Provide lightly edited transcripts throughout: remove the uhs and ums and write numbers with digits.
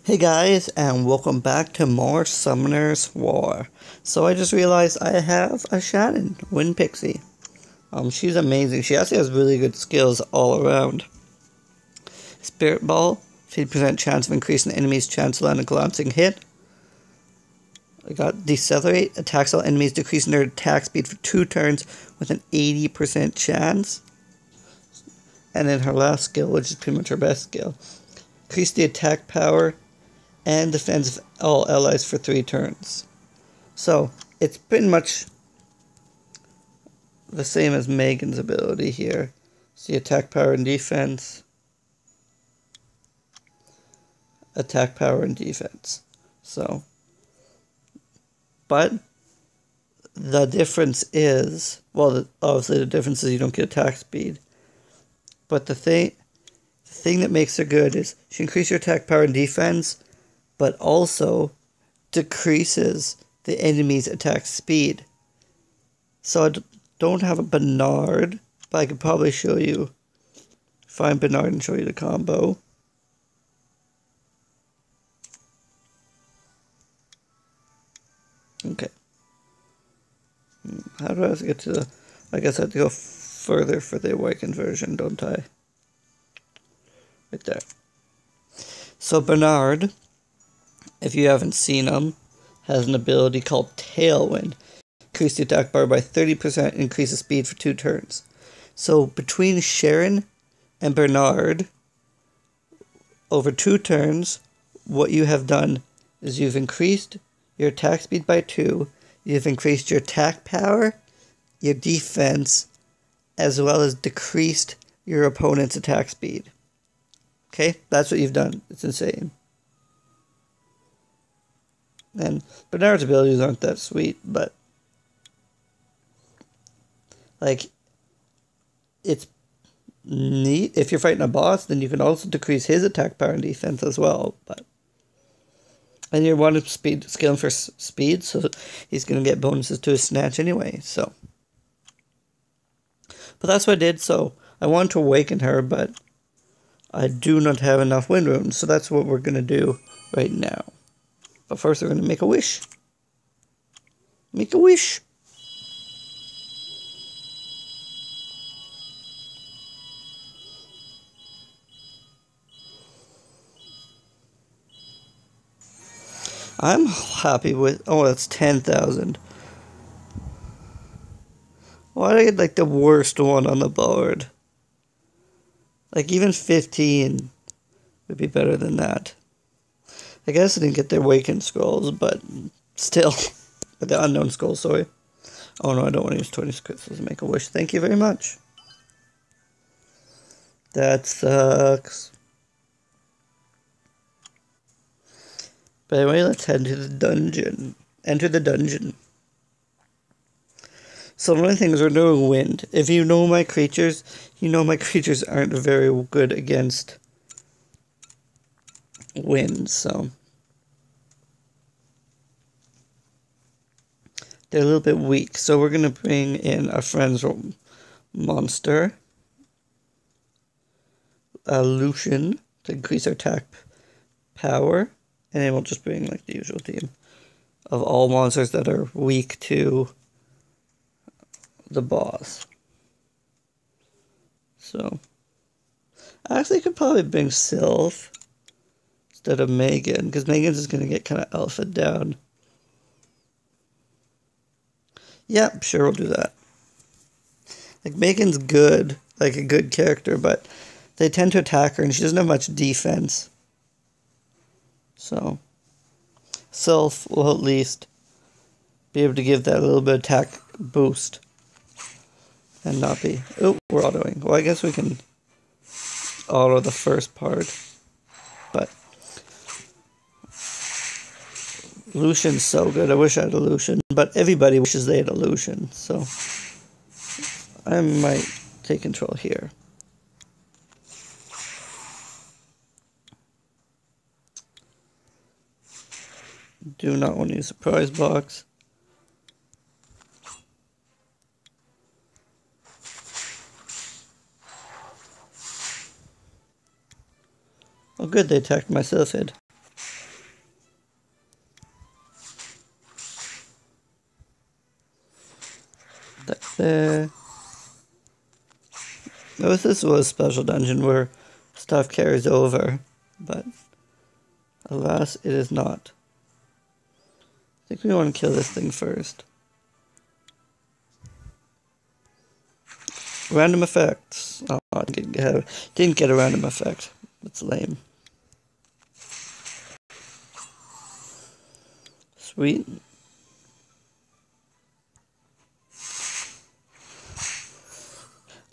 Hey guys, and welcome back to more Summoner's War. So I just realized I have a Shannon, Wind Pixie. She's amazing. She actually has really good skills all around. Spirit Ball, 50% chance of increasing the enemy's chance to land a glancing hit. I got Decelerate, attacks all enemies, decreasing their attack speed for 2 turns with an 80% chance. And then her last skill, which is pretty much her best skill, increase the attack power and defends all allies for 3 turns. So, it's pretty much the same as Megan's ability here. See, attack power and defense. Attack power and defense. So, but the difference is, well, obviously the difference is you don't get attack speed. But the thing that makes her good is she increases your attack power and defense, but also decreases the enemy's attack speed. So I don't have a Bernard, but I could probably show you, find Bernard and show you the combo. Okay. How do I have to get to the... I guess I have to go further for the awakened version, don't I? Right there. So Bernard, if you haven't seen him, has an ability called Tailwind. Increase the attack bar by 30%, increase the speed for 2 turns. So between Sharon and Bernard, over 2 turns, what you have done is you've increased your attack speed by 2, you've increased your attack power, your defense, as well as decreased your opponent's attack speed. Okay, that's what you've done. It's insane. And Bernard's abilities aren't that sweet, but like, it's neat. If you're fighting a boss, then you can also decrease his attack power and defense as well. And you're one of scaling for speed, so he's gonna get bonuses to his snatch anyway. So, but that's what I did. So I wanted to awaken her, but I do not have enough wind runes, so that's what we're gonna do right now. But first, we're gonna make a wish. Make a wish. I'm happy with... Oh, that's 10,000. Why did I get, like, the worst one on the board? Like, even 15 would be better than that. I guess I didn't get the Awakened Scrolls, but still. The Unknown Scrolls, sorry. Oh no, I don't want to use 20 crystals to make a wish. Thank you very much. That sucks. But anyway, let's head to the dungeon. Enter the dungeon. So one of the things we're doing wind. If you know my creatures, you know my creatures aren't very good against wind, so they're a little bit weak. So we're gonna bring in our friend's monster, Lucian, to increase our attack power. And then we'll just bring, like, the usual team of all monsters that are weak to the boss. So, I actually could probably bring Sylph instead of Megan, because Megan's is going to get kind of alpha down. Yeah, sure, we'll do that. Like, Megan's good, like a good character, but they tend to attack her, and she doesn't have much defense. So, Sylph will at least be able to give that a little bit of attack boost. And not be... Oh, we're autoing. Well, I guess we can auto the first part. But Lucian's so good. I wish I had a Lucian. But everybody wishes they had a Lucian. So, I might take control here. Do not want to use surprise box. Oh good, they attacked my Sylphid. I wish this was a special dungeon where stuff carries over, but alas, it is not. I think we want to kill this thing first. Random effects. Oh, I didn't get a random effect. That's lame. Sweet.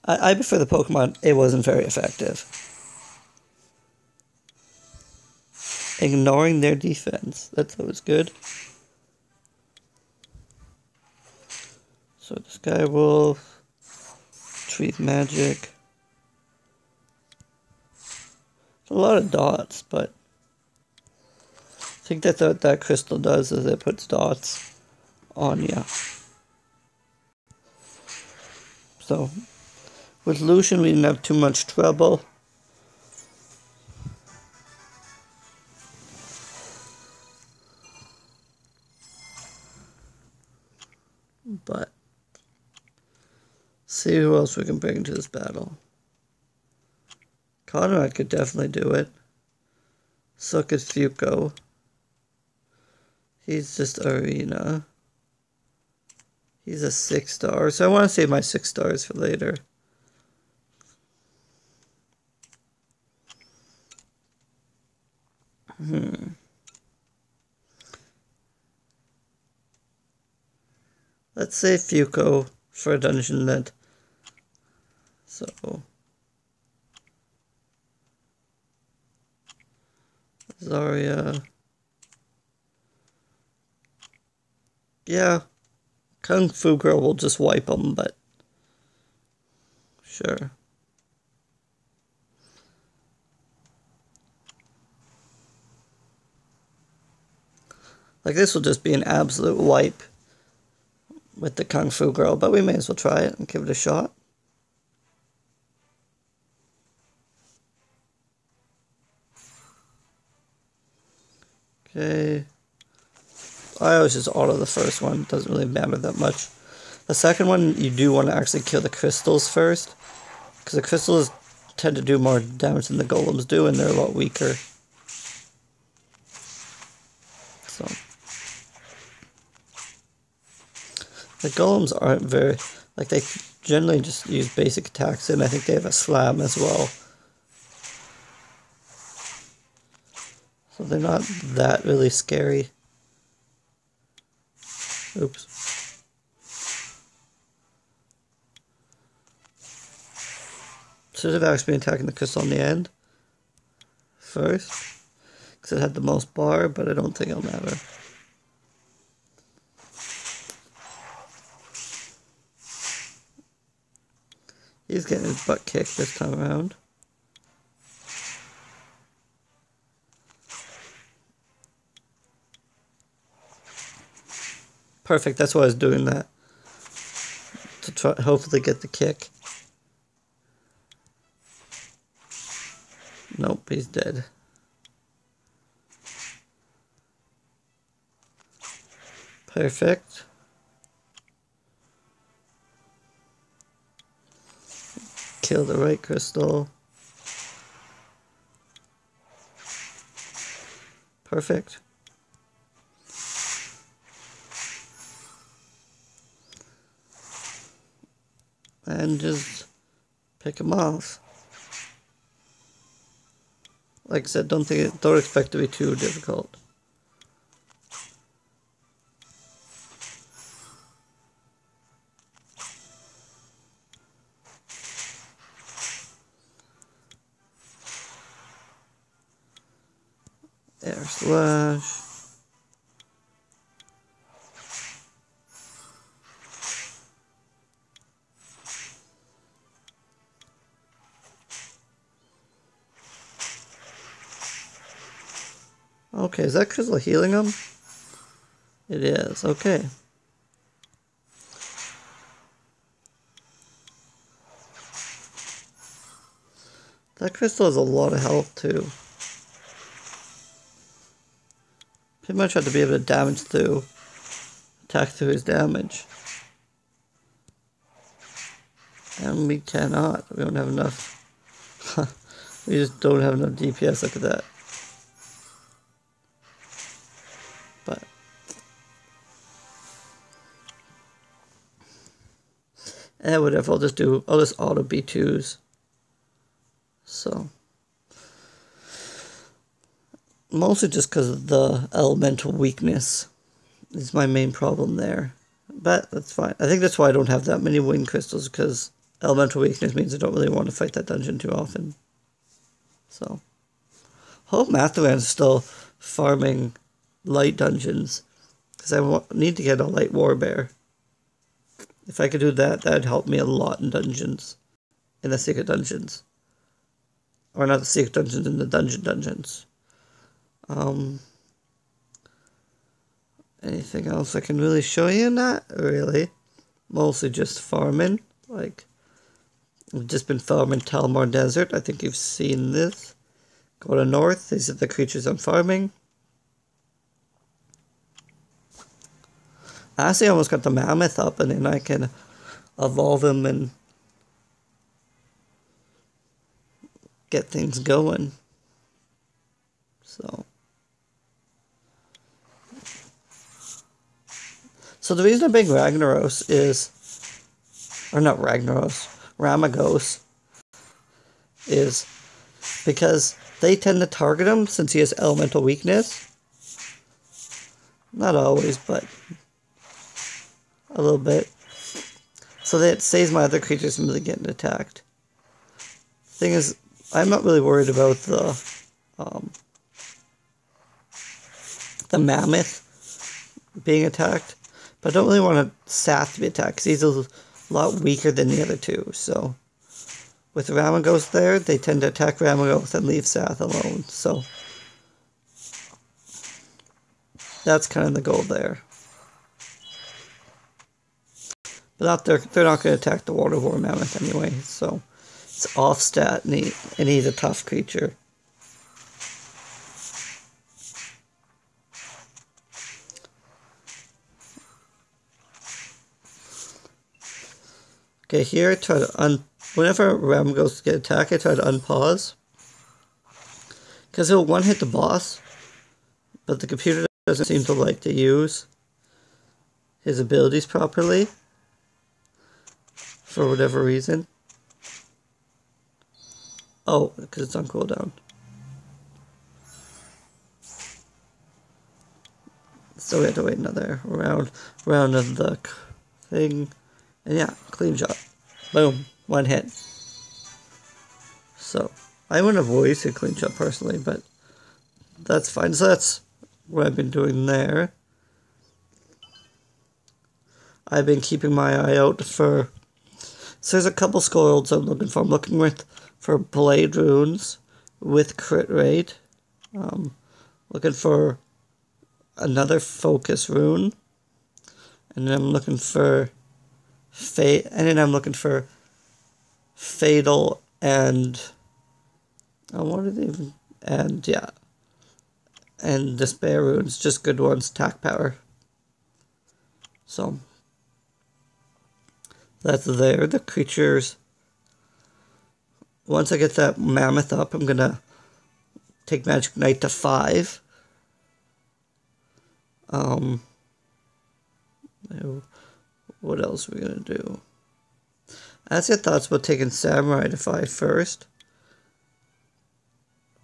I prefer the Pokemon. It wasn't very effective. Ignoring their defense. That's always good. So the Sky Wolf. Treat magic. A lot of dots, but I think that's what that crystal does, is it puts dots on you. So with Lucian we didn't have too much trouble. But see who else we can bring into this battle. Conrad could definitely do it. So could Fuko. He's just arena. He's a 6-star, so I want to save my 6 stars for later. Let's save Fuko for a dungeon that. So. Zarya. Yeah. Kung Fu Girl will just wipe them, but. Sure. Like, this will just be an absolute wipe with the Kung Fu Girl, but we may as well try it and give it a shot. Okay. I always just auto the first one, doesn't really matter that much. The second one, you do want to actually kill the crystals first, because the crystals tend to do more damage than the golems do, and they're a lot weaker. So. The golems aren't very, like, they generally just use basic attacks, and I think they have a slam as well. So they're not that really scary. Oops. Should have actually been attacking the crystal on the end first, because it had the most bar, but I don't think it'll matter. He's getting his butt kicked this time around. Perfect, that's why I was doing that. To try, hopefully get the kick. Nope, he's dead. Perfect. Kill the right crystal. Perfect. And just pick him off. Like I said, don't expect it to be too difficult. Air slash. Okay, is that crystal healing him? It is, okay. That crystal has a lot of health too. Pretty much have to be able to damage through, attack through his damage. And we cannot. We don't have enough. We just don't have enough DPS. Look at that. But whatever. I'll just auto B2s. So mostly just because of the elemental weakness is my main problem there. But that's fine. I think that's why I don't have that many wind crystals, because elemental weakness means I don't really want to fight that dungeon too often. So hope Matharan's still farming light dungeons, because I need to get a light warbear. If I could do that, that'd help me a lot in dungeons. In the secret dungeons. Or not the secret dungeons, in the dungeons. Anything else I can really show you? Not really. Mostly just farming. Like, I've just been farming Talmor Desert. I think you've seen this. Go to north. These are the creatures I'm farming. Actually, I almost got the mammoth up, and then I can evolve him and get things going. So the reason I'm being Ragnaros is, or not Ragnaros, Ramagos, is because they tend to target him since he has elemental weakness. Not always, but a little bit. So that saves my other creatures from really getting attacked. Thing is, I'm not really worried about the mammoth being attacked, but I don't really want Sath to be attacked because he's a lot weaker than the other two. So with Ramagos there, they tend to attack Ramagos and leave Sath alone. So that's kind of the goal there. But they're not going to attack the Water War Mammoth anyway, so it's off stat, and he's a tough creature. Okay, here I try to whenever Ram goes to get attacked, I try to unpause. Because he'll one-hit the boss, but the computer doesn't seem to like to use his abilities properly. For whatever reason. Oh, because it's on cooldown. So we have to wait another round of the thing. And yeah, clean shot. Boom. One hit. So, I wouldn't have wasted clean shot personally, but that's fine. So that's what I've been doing there. I've been keeping my eye out for... So there's a couple scrolls I'm looking for. I'm looking for blade runes with crit rate. Looking for another focus rune. And then I'm looking for fatal and what are they even? And yeah. And despair runes, just good ones, attack power. So that's there. The creatures. Once I get that mammoth up, I'm gonna take Magic Knight to 5. What else are we gonna do? I actually had thoughts about taking Samurai to 5 first,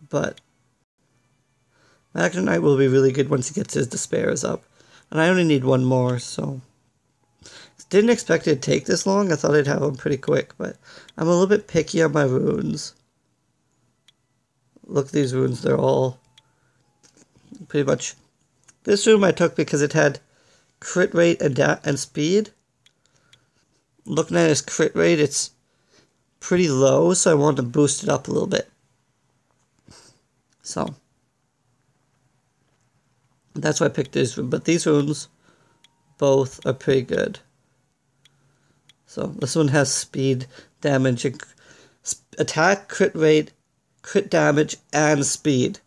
but Magic Knight will be really good once he gets his despairs up, and I only need one more, so. Didn't expect it to take this long. I thought I'd have them pretty quick, but I'm a little bit picky on my runes. Look at these runes. They're all pretty much... This rune I took because it had crit rate and speed. Looking at his crit rate, it's pretty low, so I wanted to boost it up a little bit. So that's why I picked this rune. But these runes both are pretty good. So this one has speed, damage, attack, crit rate, crit damage, and speed.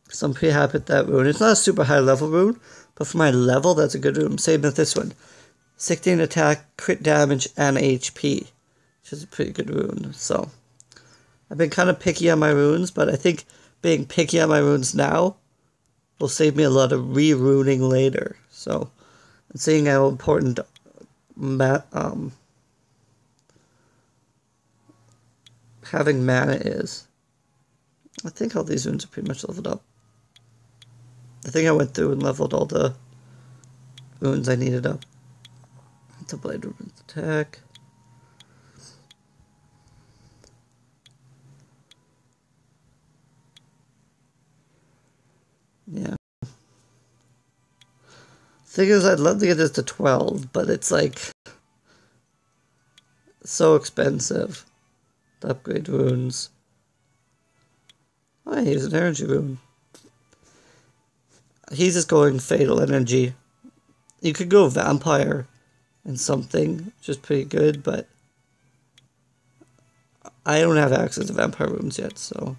So I'm pretty happy with that rune. It's not a super high level rune, but for my level, that's a good rune. Same with this one. 16 attack, crit damage, and HP. which is a pretty good rune. So I've been kind of picky on my runes, but I think being picky on my runes now will save me a lot of re-runing later. So, and seeing how important having mana is. I think all these runes are pretty much leveled up. I think I went through and leveled all the runes I needed up. The blade runes attack. Yeah. Thing is, I'd love to get this to 12, but it's like so expensive to upgrade runes. Oh, here's an energy rune. He's just going fatal energy. You could go vampire and something, which is pretty good, but I don't have access to vampire runes yet, so.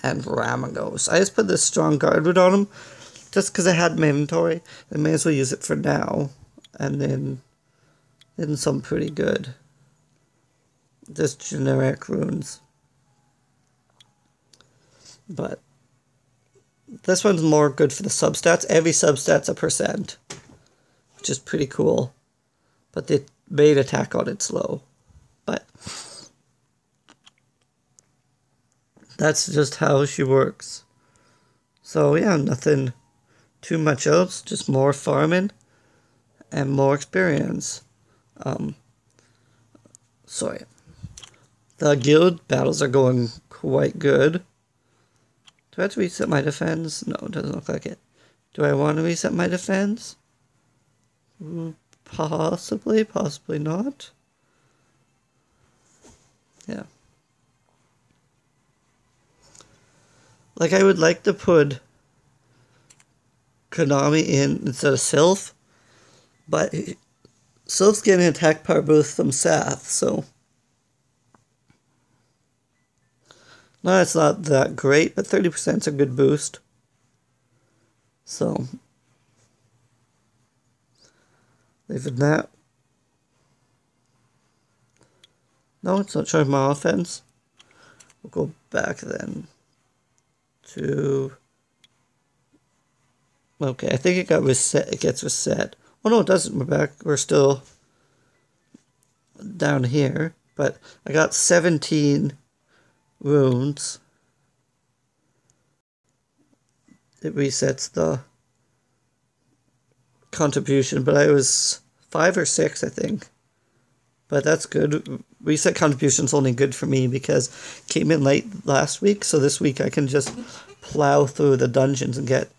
And Ramagos. I just put this strong guard rune on him just because I had my inventory. I may as well use it for now. And then some pretty good. Just generic runes. But this one's more good for the substats. Every substat's a %, which is pretty cool. But the main attack on it's low. But that's just how she works. So yeah, nothing too much else. Just more farming and more experience. Sorry. The guild battles are going quite good. Do I have to reset my defense? No, it doesn't look like it. Do I want to reset my defense? Possibly, possibly not. Yeah. Like, I would like to put Konami in instead of Sylph, but Sylph's getting attack power boost from Sath, so. No, it's not that great, but 30% is a good boost. So, leaving that. No, it's not showing my offense. We'll go back then to. Okay, I think it got reset. It gets reset. Oh no, it doesn't. We're back. We're still down here, but I got 17 runes. It resets the contribution, but I was 5 or 6, I think. But that's good. Reset contribution's only good for me because it came in late last week, so this week I can just plow through the dungeons and get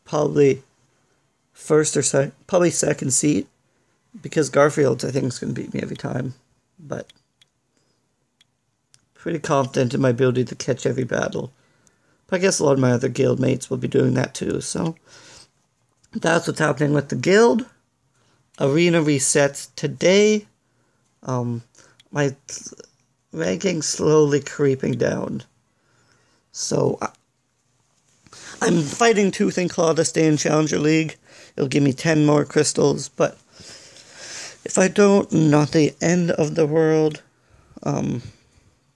probably first or probably second seat, because Garfield's I think is going to beat me every time. But pretty confident in my ability to catch every battle. But I guess a lot of my other guild mates will be doing that too, so that's what's happening with the guild. Arena resets today. My ranking's slowly creeping down. So I'm fighting tooth and claw to stay in Challenger League. It'll give me 10 more crystals, but if I don't, not the end of the world.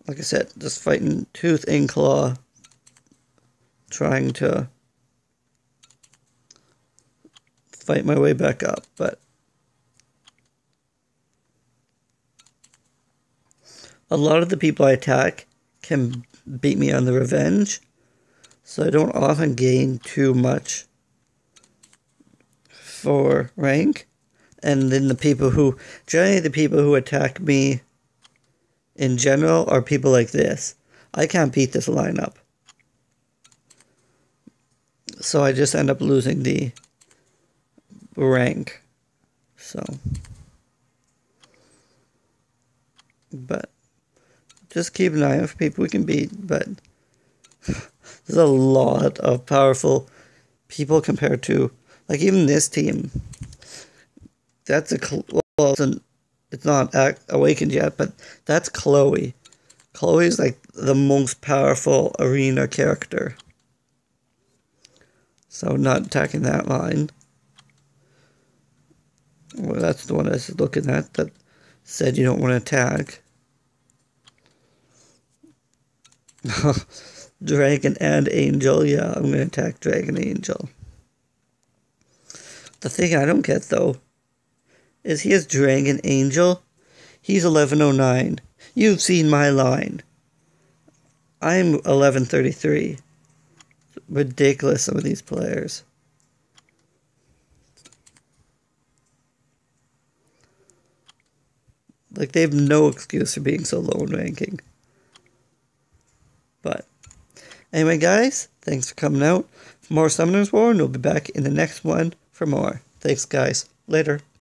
Like I said, just fighting tooth and claw, trying to fight my way back up, but a lot of the people I attack can beat me on the revenge, so I don't often gain too much for rank. And then generally the people who attack me in general are people like this. I can't beat this lineup. So I just end up losing the rank. So. But just keep an eye out for people we can beat. But there's a lot of powerful people compared to, like, even this team. That's it's not awakened yet, but that's Chloe. Chloe's like the most powerful arena character. So not attacking that line. Well, that's the one I was looking at that said you don't want to attack. Dragon and Angel. Yeah, I'm going to attack Dragon Angel. The thing I don't get, though, is he has Dragon Angel. He's 1109. You've seen my line. I'm 1133. Ridiculous, some of these players. Like, they have no excuse for being so low in ranking. But, anyway, guys, thanks for coming out. For more Summoners War, and we'll be back in the next one for more. Thanks, guys. Later.